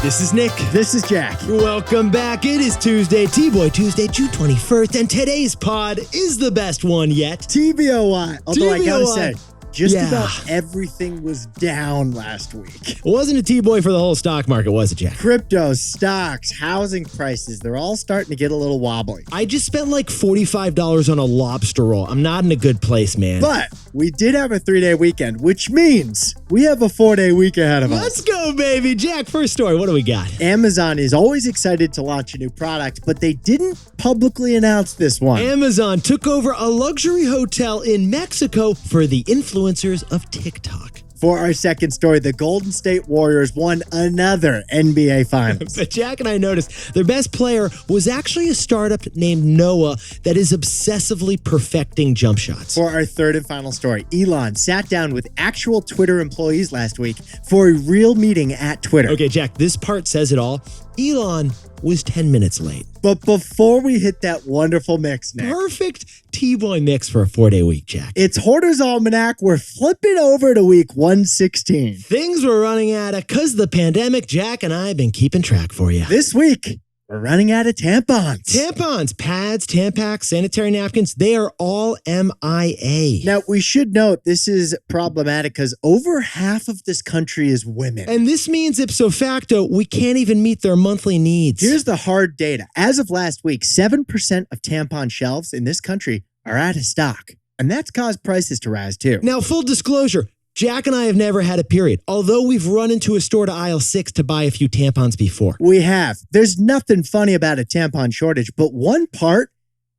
This is Nick. This is Jack. Welcome back. It is Tuesday, T-Boy Tuesday, June 21st, and today's pod is the best one yet. TBOI. Although I gotta say, just Yeah. about everything was down last week. It wasn't a T-Boy for the whole stock market, was it, Jack? Crypto, stocks, housing prices, they're all starting to get a little wobbly. I just spent like $45 on a lobster roll. I'm not in a good place, man. But we did have a 3-day weekend, which means we have a 4-day week ahead of Let's us. go, baby. Jack, first story. What do we got? Amazon is always excited to launch a new product, but they didn't publicly announce this one. Amazon took over a luxury hotel in Mexico for the influencers of TikTok. For our second story, the Golden State Warriors won another NBA Finals. But Jack and I noticed their best player was actually a startup named Noah that is obsessively perfecting jump shots. For our third and final story, Elon sat down with actual Twitter employees last week for a real meeting at Twitter. Okay, Jack, this part says it all. Elon was 10 minutes late. But before we hit that wonderful mix, Nick, Perfect T-Boy mix for a 4-day week, Jack. it's Hoarder's Almanac. We're flipping over to week 116. Things were running out of because of the pandemic. Jack and I have been keeping track for you. This week, we're running out of tampons. Tampons, pads, Tampax, sanitary napkins, they are all MIA. Now, we should note this is problematic because over half of this country is women. And this means ipso facto, we can't even meet their monthly needs. Here's the hard data. As of last week, 7% of tampon shelves in this country are out of stock. And that's caused prices to rise too. Now, full disclosure, Jack and I have never had a period, although we've run into a store to aisle 6 to buy a few tampons before. We have. There's nothing funny about a tampon shortage, but one part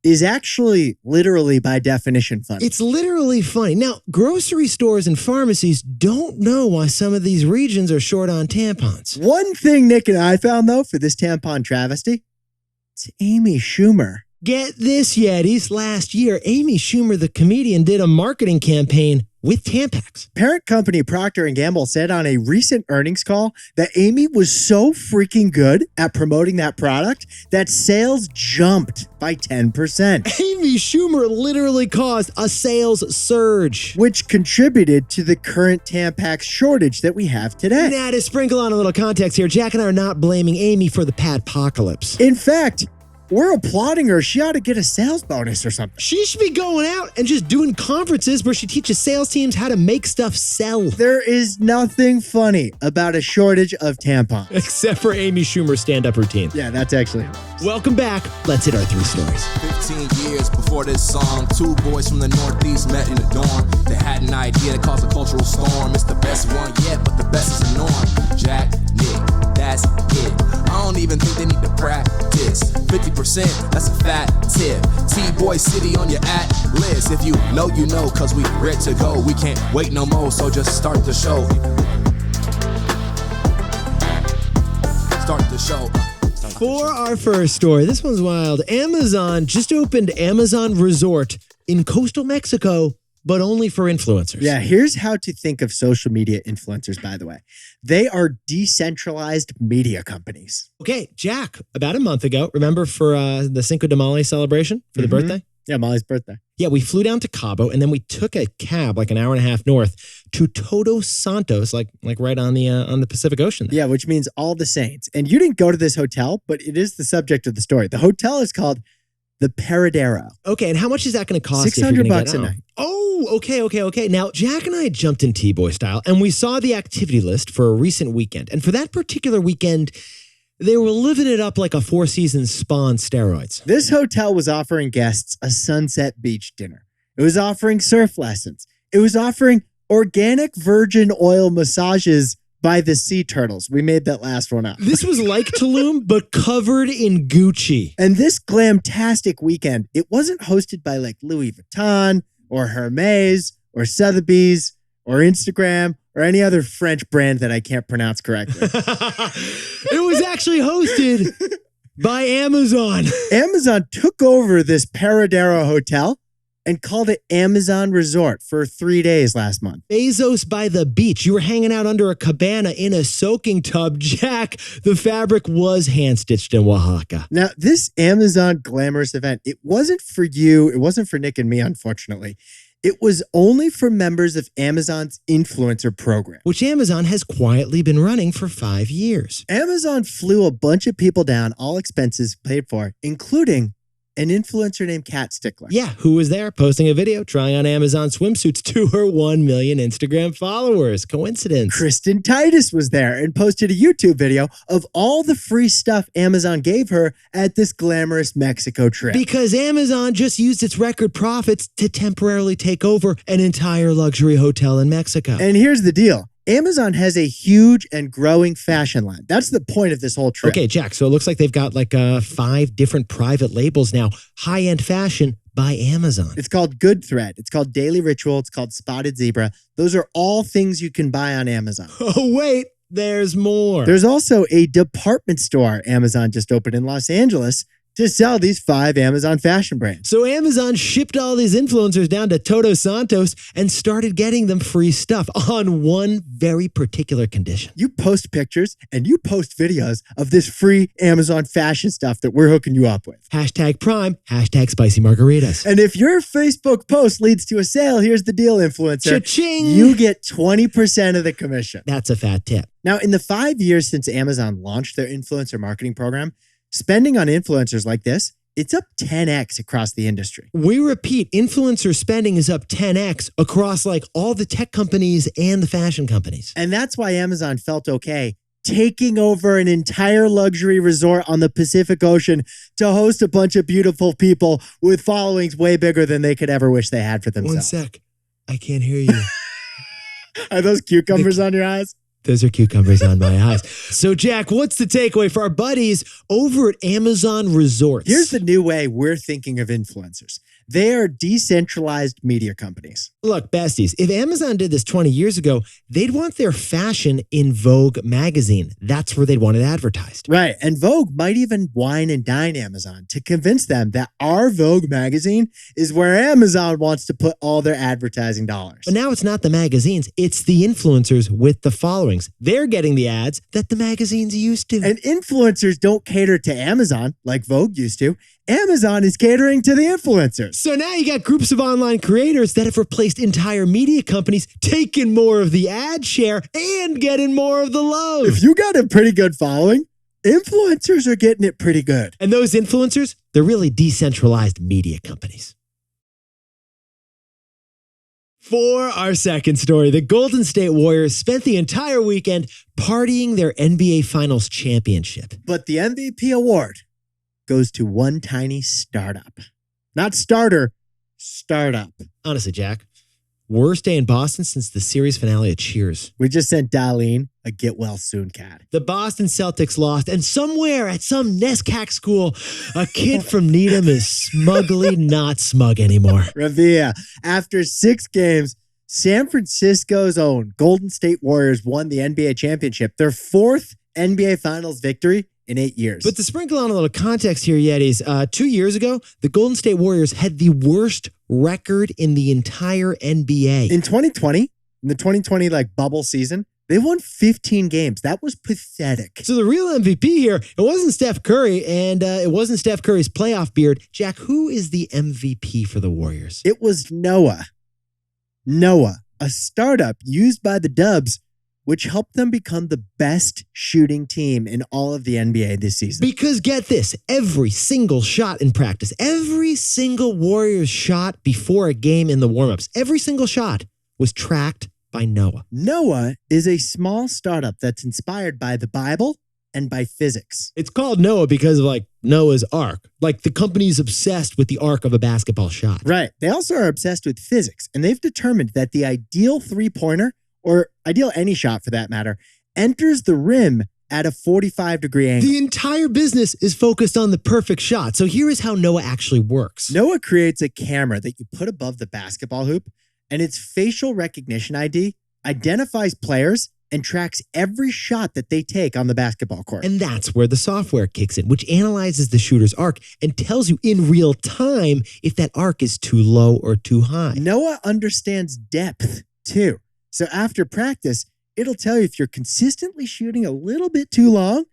is actually literally by definition funny. It's literally funny. Now, grocery stores and pharmacies don't know why some of these regions are short on tampons. One thing Nick and I found, though, for this tampon travesty, it's Amy Schumer. Get this, Yetis. Last year, Amy Schumer, the comedian, did a marketing campaign with Tampax. Parent company Procter & Gamble said on a recent earnings call that Amy was so freaking good at promoting that product that sales jumped by 10%, Amy Schumer literally caused a sales surge. which contributed to the current Tampax shortage that we have today. Now, to sprinkle on a little context here, Jack and I are not blaming Amy for the padpocalypse. In fact, we're applauding her. She ought to get a sales bonus or something. She should be going out and just doing conferences where she teaches sales teams how to make stuff sell. There is nothing funny about a shortage of tampons. Except for Amy Schumer's stand-up routine. Yeah, that's actually. Welcome back. Let's hit our 3 stories. 15 years before this song, 2 boys from the Northeast met in the dorm. They had an idea that caused a cultural storm. It's the best one yet, but the best is the norm. Jack, Nick, that's it. I don't even think they need to practice. 50%, that's a fat tip. T-Boy City on your list. If you know, you know, cause we ready to go. We can't wait no more, so just start the show. Start the show. For our first story, this one's wild. Amazon just opened Amazon Resort in coastal Mexico, but only for influencers. Yeah, here's how to think of social media influencers, by the way. They are decentralized media companies. Okay, Jack, about a month ago, remember for the Cinco de Mayo celebration for the birthday? Yeah, Molly's birthday. Yeah, we flew down to Cabo and then we took a cab like an hour and a half north to Todos Santos, like right on the Pacific Ocean there. Yeah, which means all the saints. And you didn't go to this hotel, but it is the subject of the story. The hotel is called the Paradero. Okay, and how much is that going to cost? if you're $600 gonna get a out? night. Oh, okay. Now, Jack and I jumped in T-Boy style, and we saw the activity list for a recent weekend. And for that particular weekend, they were living it up like a Four Seasons spa on steroids. This hotel was offering guests a sunset beach dinner. It was offering surf lessons. It was offering organic virgin oil massages by the sea turtles. We made that last one up. This was like Tulum, but covered in Gucci. And this glamtastic weekend, it wasn't hosted by like Louis Vuitton or Hermes or Sotheby's or Instagram or any other French brand that I can't pronounce correctly. It was actually hosted by Amazon. Amazon took over this Paradero hotel and called it Amazon Resort for 3 days last month. Bezos by the beach. You were hanging out under a cabana in a soaking tub. Jack, the fabric was hand-stitched in Oaxaca. Now, this Amazon glamorous event, it wasn't for you. It wasn't for Nick and me, unfortunately. It was only for members of Amazon's influencer program. which Amazon has quietly been running for 5 years. Amazon flew a bunch of people down, all expenses paid for, including an influencer named Kat Stickler. Yeah, who was there posting a video trying on Amazon swimsuits to her 1 million Instagram followers? Coincidence? Kristen Titus was there and posted a YouTube video of all the free stuff Amazon gave her at this glamorous Mexico trip. Because Amazon just used its record profits to temporarily take over an entire luxury hotel in Mexico. And here's the deal. Amazon has a huge and growing fashion line. That's the point of this whole trip. Okay, Jack, so it looks like they've got like 5 different private labels now. High-end fashion by Amazon. It's called Good Thread. It's called Daily Ritual. It's called Spotted Zebra. Those are all things you can buy on Amazon. Oh, wait, there's more. There's also a department store Amazon just opened in Los Angeles to sell these 5 Amazon fashion brands. So Amazon shipped all these influencers down to Todos Santos and started getting them free stuff on one very particular condition. You post pictures and you post videos of this free Amazon fashion stuff that we're hooking you up with. Hashtag Prime, hashtag Spicy Margaritas. And if your Facebook post leads to a sale, here's the deal, influencer. Cha-ching! You get 20% of the commission. That's a fat tip. Now, in the 5 years since Amazon launched their influencer marketing program, spending on influencers like this, it's up 10x across the industry. We repeat, influencer spending is up 10x across like all the tech companies and the fashion companies. And that's why Amazon felt okay taking over an entire luxury resort on the Pacific Ocean to host a bunch of beautiful people with followings way bigger than they could ever wish they had for themselves. 1 sec. I can't hear you. Are those cucumbers on your eyes? Those are cucumbers on my eyes. So, Jack, what's the takeaway for our buddies over at Amazon Resorts? Here's the new way we're thinking of influencers. They are decentralized media companies. Look, besties, if Amazon did this 20 years ago, they'd want their fashion in Vogue magazine. That's where they'd want it advertised. Right. And Vogue might even wine and dine Amazon to convince them that our Vogue magazine is where Amazon wants to put all their advertising dollars. But now it's not the magazines, it's the influencers with the followings. They're getting the ads that the magazines used to. And influencers don't cater to Amazon like Vogue used to. Amazon is catering to the influencers. So now you got groups of online creators that have replaced entire media companies, taking more of the ad share and getting more of the love. If you got a pretty good following, influencers are getting it pretty good. And those influencers, they're really decentralized media companies. For our second story, the Golden State Warriors spent the entire weekend partying their NBA Finals championship. But the MVP award goes to one tiny startup. Not starter, startup. Honestly, Jack, worst day in Boston since the series finale of Cheers. We just sent Darlene a get well soon cat. The Boston Celtics lost, and somewhere at some NESCAC school, a kid from Needham is smugly not smug anymore. Ravia, after 6 games, San Francisco's own Golden State Warriors won the NBA championship, their 4th NBA Finals victory in 8 years. But to sprinkle on a little context here, Yetis, 2 years ago, the Golden State Warriors had the worst record in the entire NBA. In 2020, in the 2020 bubble season, they won 15 games. That was pathetic. So the real MVP here, it wasn't Steph Curry, and it wasn't Steph Curry's playoff beard. Jack, who is the MVP for the Warriors? It was Noah. Noah, a startup used by the Dubs, which helped them become the best shooting team in all of the NBA this season. Because get this, every single shot in practice, every single Warriors shot before a game in the warmups, every single shot was tracked by Noah. Noah is a small startup that's inspired by the Bible and by physics. It's called Noah because of Noah's Ark. The company's obsessed with the arc of a basketball shot. Right. They also are obsessed with physics, and they've determined that the ideal three-pointer, or ideal any shot for that matter, enters the rim at a 45-degree angle. The entire business is focused on the perfect shot. So here is how Noah actually works. Noah creates a camera that you put above the basketball hoop, and its facial recognition ID identifies players and tracks every shot that they take on the basketball court. And that's where the software kicks in, which analyzes the shooter's arc and tells you in real time if that arc is too low or too high. Noah understands depth, too. So after practice, it'll tell you if you're consistently shooting a little bit too long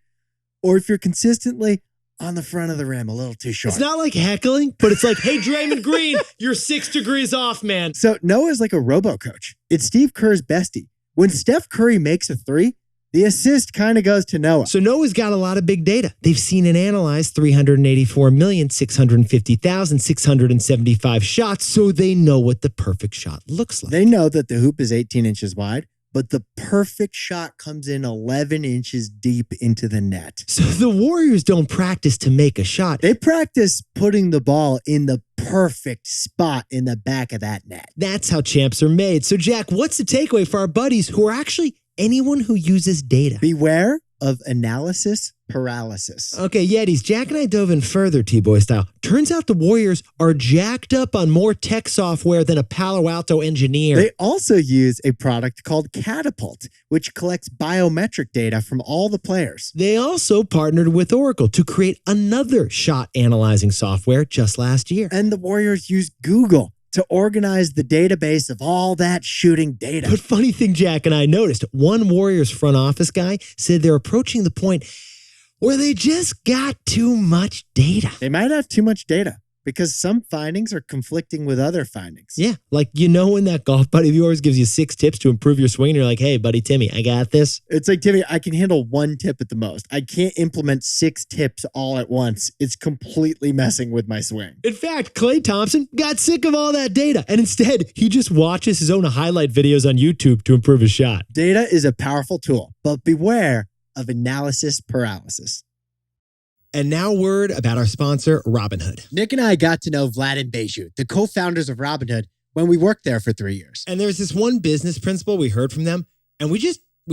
or if you're consistently on the front of the rim, a little too short. It's not like heckling, but it's like, hey, Draymond Green, you're 6 degrees off, man. So Noah's like a robo-coach. It's Steve Kerr's bestie. When Steph Curry makes a three, the assist kind of goes to Noah. So Noah's got a lot of big data. They've seen and analyzed 384,650,675 shots, so they know what the perfect shot looks like. They know that the hoop is 18 inches wide, but the perfect shot comes in 11 inches deep into the net. So the Warriors don't practice to make a shot. They practice putting the ball in the perfect spot in the back of that net. That's how champs are made. So Jack, what's the takeaway for our buddies who are actually anyone who uses data? Beware of analysis paralysis. Okay, Yetis, Jack and I dove in further, T-Boy style. Turns out the Warriors are jacked up on more tech software than a Palo Alto engineer. They also use a product called Catapult, which collects biometric data from all the players. They also partnered with Oracle to create another shot analyzing software just last year. And the Warriors use Google to organize the database of all that shooting data. But funny thing Jack and I noticed, one Warriors front office guy said they're approaching the point where they just got too much data. They might have too much data because some findings are conflicting with other findings. Yeah, like when that golf buddy of yours gives you 6 tips to improve your swing, and you're like, hey, buddy Timmy, I got this. It's like, Timmy, I can handle 1 tip at the most. I can't implement 6 tips all at once. It's completely messing with my swing. In fact, Klay Thompson got sick of all that data, and instead, he just watches his own highlight videos on YouTube to improve his shot. Data is a powerful tool, but beware of analysis paralysis. And now word about our sponsor, Robinhood. Nick and I got to know Vlad and Beju, the co-founders of Robinhood, when we worked there for 3 years. And there's this one business principle we heard from them, and we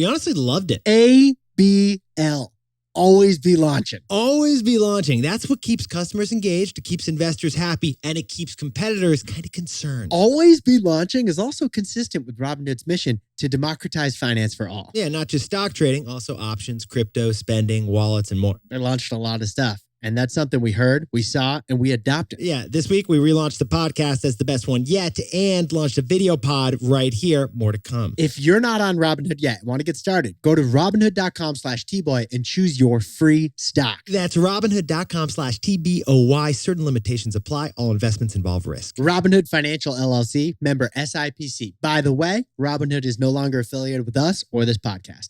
honestly loved it. ABL. Always be launching. Always be launching. That's what keeps customers engaged, it keeps investors happy, and it keeps competitors kind of concerned. Always be launching is also consistent with Robinhood's mission to democratize finance for all. Yeah, not just stock trading, also options, crypto, spending, wallets, and more. They launched a lot of stuff. And that's something we heard, we saw, and we adopted. Yeah, this week we relaunched the podcast as the best one yet and launched a video pod right here. More to come. If you're not on Robinhood yet and want to get started, go to Robinhood.com/TBoy and choose your free stock. That's Robinhood.com/TBOY. Certain limitations apply. All investments involve risk. Robinhood Financial LLC, member SIPC. By the way, Robinhood is no longer affiliated with us or this podcast.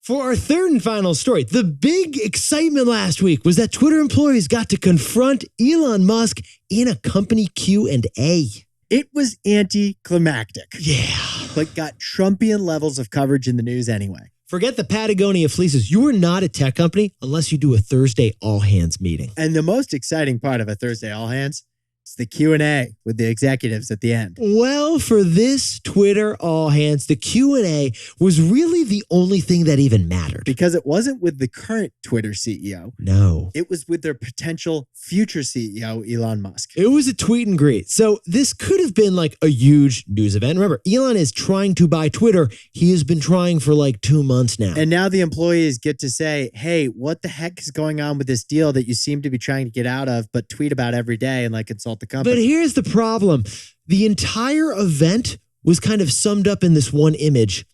For our third and final story, the big excitement last week was that Twitter employees got to confront Elon Musk in a company Q&A. It was anticlimactic. Yeah. But got Trumpian levels of coverage in the news anyway. Forget the Patagonia fleeces. You are not a tech company unless you do a Thursday all-hands meeting. And the most exciting part of a Thursday all-hands is the Q&A with the executives at the end. Well, for this Twitter all-hands, the Q&A was really the only thing that even mattered. Because it wasn't with the current Twitter CEO. No. It was with their potential future CEO, Elon Musk. It was a tweet and greet. So this could have been like a huge news event. Remember, Elon is trying to buy Twitter. He has been trying for like 2 months now. And now the employees get to say, hey, what the heck is going on with this deal that you seem to be trying to get out of, but tweet about every day and like consult the company? But here's the problem. The entire event was kind of summed up in this one image.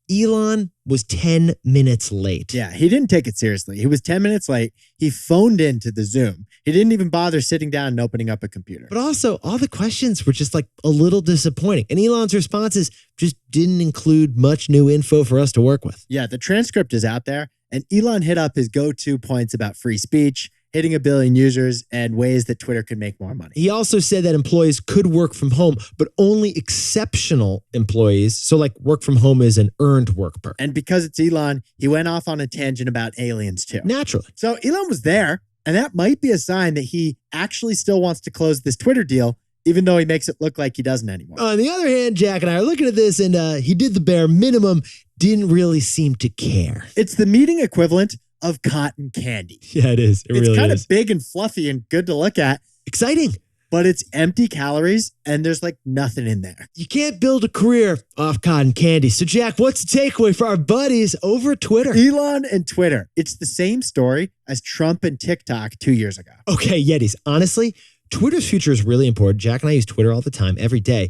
Elon was 10 minutes late. Yeah, he didn't take it seriously. He was 10 minutes late. He phoned into the Zoom. He didn't even bother sitting down and opening up a computer. But also, all the questions were just like a little disappointing. And Elon's responses just didn't include much new info for us to work with. Yeah, the transcript is out there. And Elon hit up his go-to points about free speech, hitting 1 billion users, and ways that Twitter could make more money. He also said that employees could work from home, but only exceptional employees. So like work from home is an earned work perk. And because it's Elon, he went off on a tangent about aliens too. Naturally. So Elon was there, and that might be a sign that he actually still wants to close this Twitter deal, even though he makes it look like he doesn't anymore. On the other hand, Jack and I are looking at this, and he did the bare minimum, didn't really seem to care. It's the meeting equivalent of cotton candy. Yeah, it is. It really is. It's kind of big and fluffy and good to look at. Exciting. But it's empty calories and there's like nothing in there. You can't build a career off cotton candy. So Jack, what's the takeaway for our buddies over at Twitter? Elon and Twitter. It's the same story as Trump and TikTok 2 years ago. Okay, Yetis. Honestly, Twitter's future is really important. Jack and I use Twitter all the time, every day.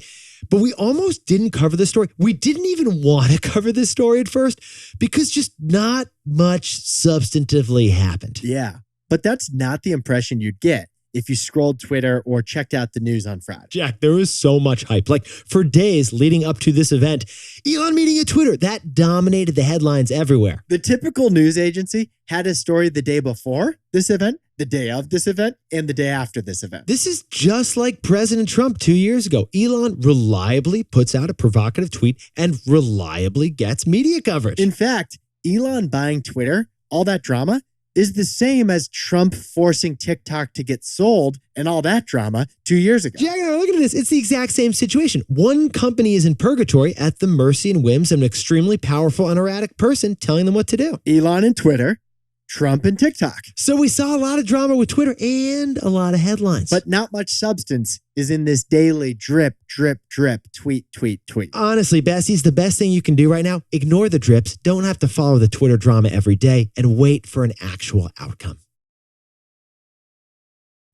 But we almost didn't cover this story. We didn't even want to cover this story at first because just not much substantively happened. Yeah. But that's not the impression you'd get if you scrolled Twitter or checked out the news on Friday. Jack, there was so much hype. Like for days leading up to this event, Elon meeting at Twitter, that dominated the headlines everywhere. The typical news agency had a story the day before this event, the day of this event, and the day after this event. This is just like President Trump 2 years ago. Elon reliably puts out a provocative tweet and reliably gets media coverage. In fact, Elon buying Twitter, all that drama, is the same as Trump forcing TikTok to get sold and all that drama 2 years ago. Jack, look at this. It's the exact same situation. One company is in purgatory at the mercy and whims of an extremely powerful and erratic person telling them what to do. Elon and Twitter, Trump and TikTok. So we saw a lot of drama with Twitter and a lot of headlines. But not much substance is in this daily drip, tweet. Honestly, besties, the best thing you can do right now, ignore the drips, don't have to follow the Twitter drama every day, and wait for an actual outcome.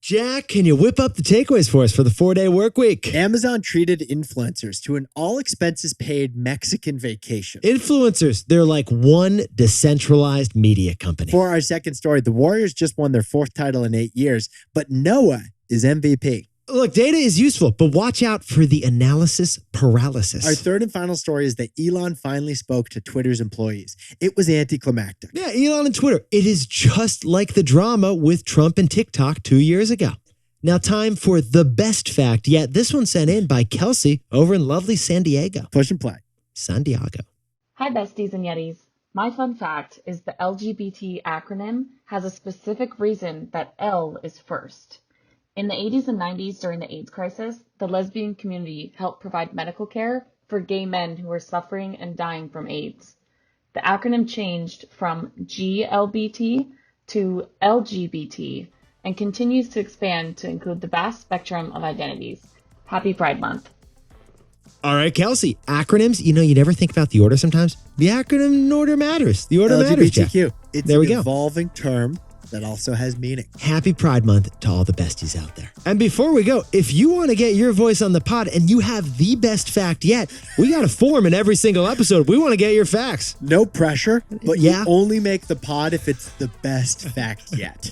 Jack, can you whip up the takeaways for us for the 4-day work week? Amazon treated influencers to an all-expenses-paid Mexican vacation. Influencers, they're like one decentralized media company. For our second story, the Warriors just won their 4th title in 8 years, but Noah is MVP. Look, data is useful, but watch out for the analysis paralysis. Our third and final story is that Elon finally spoke to Twitter's employees. It was anticlimactic. Yeah, Elon and Twitter. It is just like the drama with Trump and TikTok 2 years ago. Now, time for the best fact yet. This one sent in by Kelsey over in lovely San Diego. Push and play. San Diego. Hi, besties and yetis. My fun fact is the LGBT acronym has a specific reason that L is first. In the 80s and 90s during the AIDS crisis, the lesbian community helped provide medical care for gay men who were suffering and dying from AIDS. The acronym changed from GLBT to LGBT and continues to expand to include the vast spectrum of identities. Happy Pride Month. All right, Kelsey, acronyms, you never think about the order sometimes. The acronym order matters. The order matters, Jack. LGBTQ. It's there we an go. evolving term that also has meaning. Happy Pride Month to all the besties out there. And before we go, if you want to get your voice on the pod and you have the best fact yet, we got a form in every single episode. We want to get your facts. No pressure, but Yeah. you only make the pod if it's the best fact yet.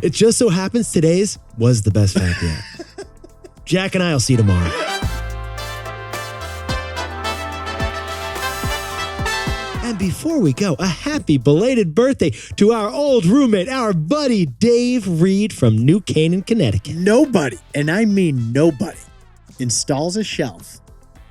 It just so happens today's was the best fact yet. Jack and I will see you tomorrow. And before we go, a happy belated birthday to our old roommate, our buddy Dave Reed from New Canaan, Connecticut. Nobody, and I mean nobody, installs a shelf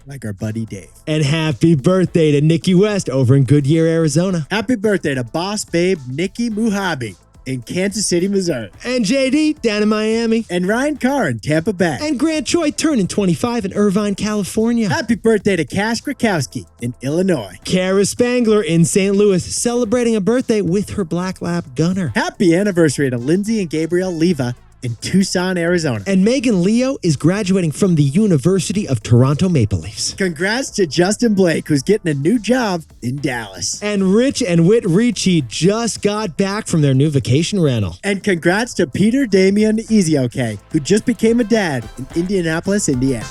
like our buddy Dave. And happy birthday to Nikki West over in Goodyear, Arizona. Happy birthday to boss babe Nikki Muhabi in Kansas City, Missouri. And JD down in Miami. And Ryan Carr in Tampa Bay. And Grant Choi turning 25 in Irvine, California. Happy birthday to Cass Krakowski in Illinois. Kara Spangler in St. Louis celebrating a birthday with her Black Lab Gunner. Happy anniversary to Lindsay and Gabrielle Leva in Tucson, Arizona. And Megan Leo is graduating from the University of Toronto Maple Leafs. Congrats to Justin Blake, who's getting a new job in Dallas. And Rich and Whit Ricci just got back from their new vacation rental. And congrats to Peter Damian Easy-OK, who just became a dad in Indianapolis, Indiana.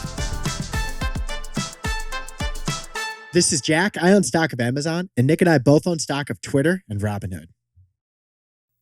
This is Jack. I own stock of Amazon, and Nick and I both own stock of Twitter and Robinhood.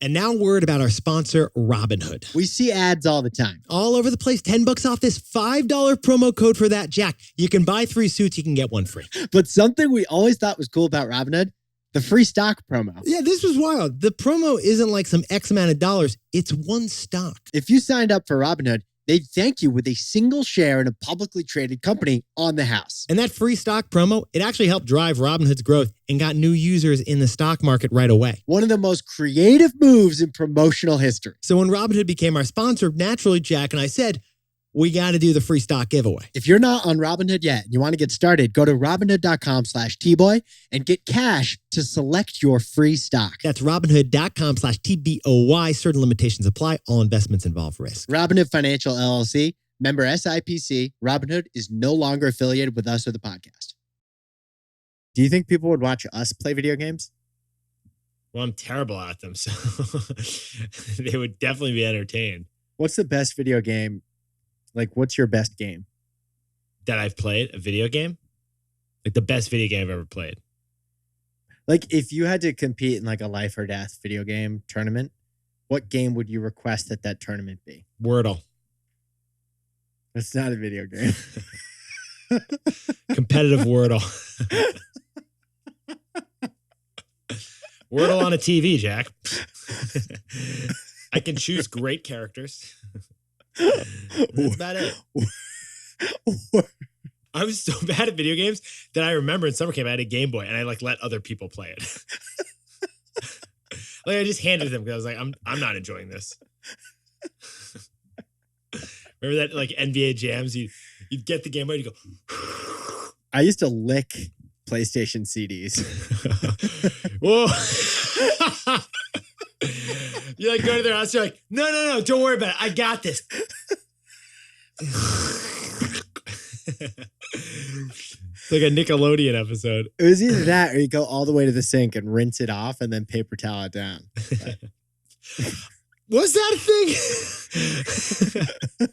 And now word about our sponsor, Robinhood. We see ads all the time. All over the place, $10 off this $5 promo code for that, Jack. You can buy 3 suits, you can get 1 free. But something we always thought was cool about Robinhood, the free stock promo. Yeah, this was wild. The promo isn't like some X amount of dollars. It's 1 stock. If you signed up for Robinhood, they'd thank you with a single share in a publicly traded company on the house. And that free stock promo, it actually helped drive Robinhood's growth and got new users in the stock market right away. One of the most creative moves in promotional history. So when Robinhood became our sponsor, naturally, Jack and I said, we got to do the free stock giveaway. If you're not on Robinhood yet and you want to get started, go to Robinhood.com/Tboy and get cash to select your free stock. That's Robinhood.com/TBOY. Certain limitations apply. All investments involve risk. Robinhood Financial LLC, member SIPC. Robinhood is no longer affiliated with us or the podcast. Do you think people would watch us play video games? Well, I'm terrible at them, so they would definitely be entertained. What's the best video game? Like, what's your best game? That I've played, a video game? Like the best video game I've ever played. Like, if you had to compete in like a life or death video game tournament, what game would you request that tournament be? Wordle. It's not a video game. Competitive Wordle. Wordle on a TV, Jack. I can choose great characters. That's about it. I was so bad at video games that I remember in summer camp I had a Game Boy and I like let other people play it. Like I just handed it to them because I was like, I'm not enjoying this. Remember that like NBA jams? You'd get the Game Boy and you go. I used to lick PlayStation CDs. Whoa. You like go to their house, you're like, no, don't worry about it. I got this. It's like a Nickelodeon episode. It was either that or you go all the way to the sink and rinse it off and then paper towel it down. Was that a thing?